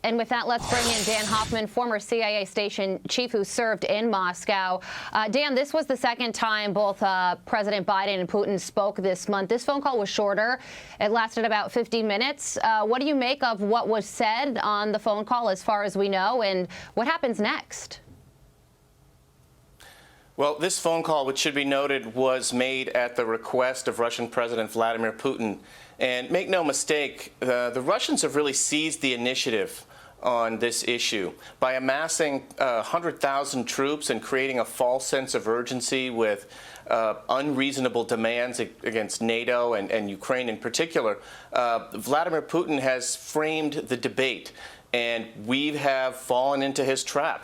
And with that, let's bring in Dan Hoffman, former CIA station chief who served in Moscow. Dan, this was the second time both President Biden and Putin spoke this month. This phone call was shorter. It lasted about 50 minutes. What do you make of what was said on the phone call as far as we know, and what happens next? Well, this phone call, which should be noted, was made at the request of Russian President Vladimir Putin. And make no mistake, the Russians have really seized the initiative on this issue by amassing 100,000 troops and creating a false sense of urgency with unreasonable demands against NATO and Ukraine in particular. Vladimir Putin has framed the debate, and we have fallen into his trap.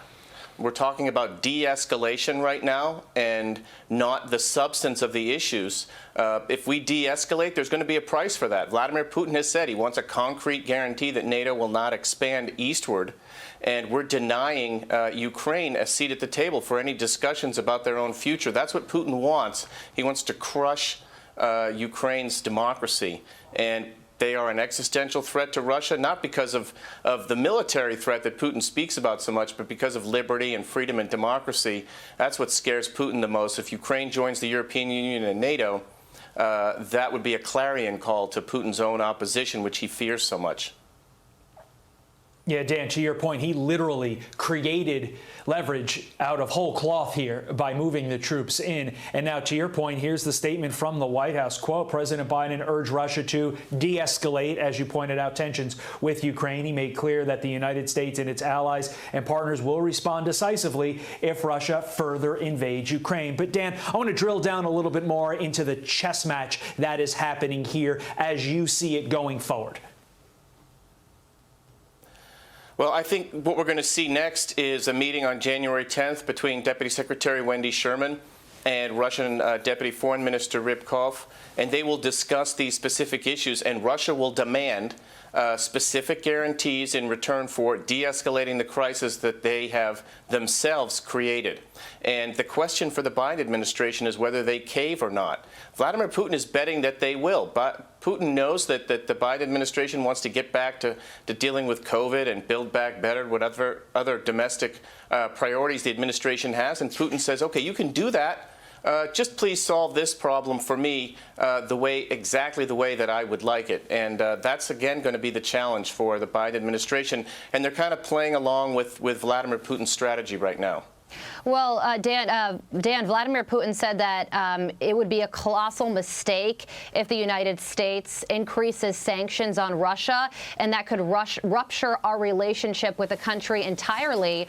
We're talking about de-escalation right now and not the substance of the issues. If we de-escalate, there's going to be a price for that. Vladimir Putin has said he wants a concrete guarantee that NATO will not expand eastward, and we're denying Ukraine a seat at the table for any discussions about their own future. That's what Putin wants. He wants to crush Ukraine's democracy. And they are an existential threat to Russia, not because of the military threat that Putin speaks about so much, but because of liberty and freedom and democracy. That's what scares Putin the most. If Ukraine joins the European Union and NATO, that would be a clarion call to Putin's own opposition, which he fears so much. Yeah, Dan, to your point, he literally created leverage out of whole cloth here by moving the troops in. And now, to your point, here's the statement from the White House. Quote, President Biden urged Russia to de-escalate, as you pointed out, tensions with Ukraine. He made clear that the United States and its allies and partners will respond decisively if Russia further invades Ukraine. But, Dan, I want to drill down a little bit more into the chess match that is happening here as you see it going forward. Well, I think what we're going to see next is a meeting on January 10th between Deputy Secretary Wendy Sherman and Russian Deputy Foreign Minister Rybkov, and they will discuss these specific issues, and Russia will demand specific guarantees in return for de-escalating the crisis that they have themselves created. And the question for the Biden administration is whether they cave or not. Vladimir Putin is betting that they will, but Putin knows that the Biden administration wants to get back to dealing with COVID and build back better, whatever other domestic priorities the administration has. And Putin says, okay, you can do that. Just please solve this problem for me exactly the way that I would like it. And that's, again, going to be the challenge for the Biden administration. And they're kind of playing along with Vladimir Putin's strategy right now. Well, Dan, Vladimir Putin said that it would be a colossal mistake if the United States increases sanctions on Russia, and that could rupture our relationship with the country entirely.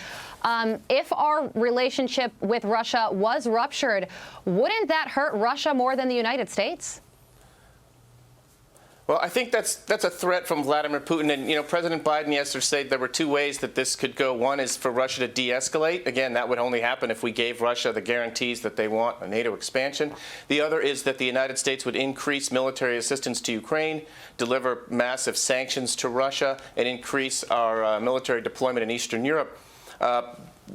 If our relationship with Russia was ruptured, wouldn't that hurt Russia more than the United States? Well, I think that's a threat from Vladimir Putin. And, you know, President Biden yesterday said there were two ways that this could go. One is for Russia to de-escalate. Again, that would only happen if we gave Russia the guarantees that they want, a NATO expansion. The other is that the United States would increase military assistance to Ukraine, deliver massive sanctions to Russia, and increase our military deployment in Eastern Europe.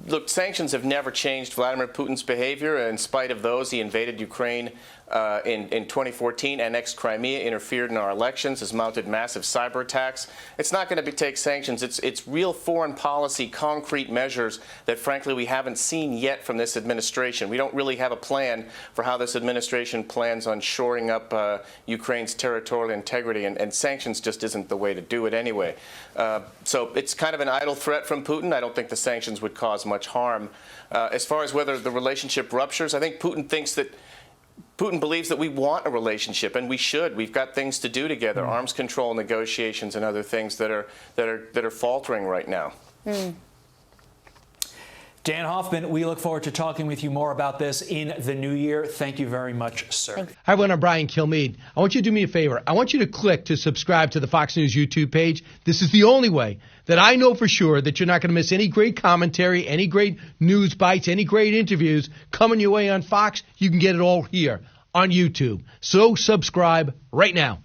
Look, sanctions have never changed Vladimir Putin's behavior. In spite of those, he invaded Ukraine in 2014, annexed Crimea, interfered in our elections, has mounted massive cyber attacks. It's not going to take sanctions. It's real foreign policy, concrete measures that, frankly, we haven't seen yet from this administration. We don't really have a plan for how this administration plans on shoring up Ukraine's territorial integrity, and sanctions just isn't the way to do it anyway. So it's kind of an idle threat from Putin. I don't think the sanctions would cause much harm. As far as whether the relationship ruptures, I think Putin believes that we want a relationship, and we should. We've got things to do together, arms control negotiations and other things that are faltering right now. Dan Hoffman, we look forward to talking with you more about this in the new year. Thank you very much, sir. Hi, everyone. I'm Brian Kilmeade. I want you to do me a favor. I want you to click to subscribe to the Fox News YouTube page. This is the only way that I know for sure that you're not going to miss any great commentary, any great news bites, any great interviews coming your way on Fox. You can get it all here on YouTube. So subscribe right now.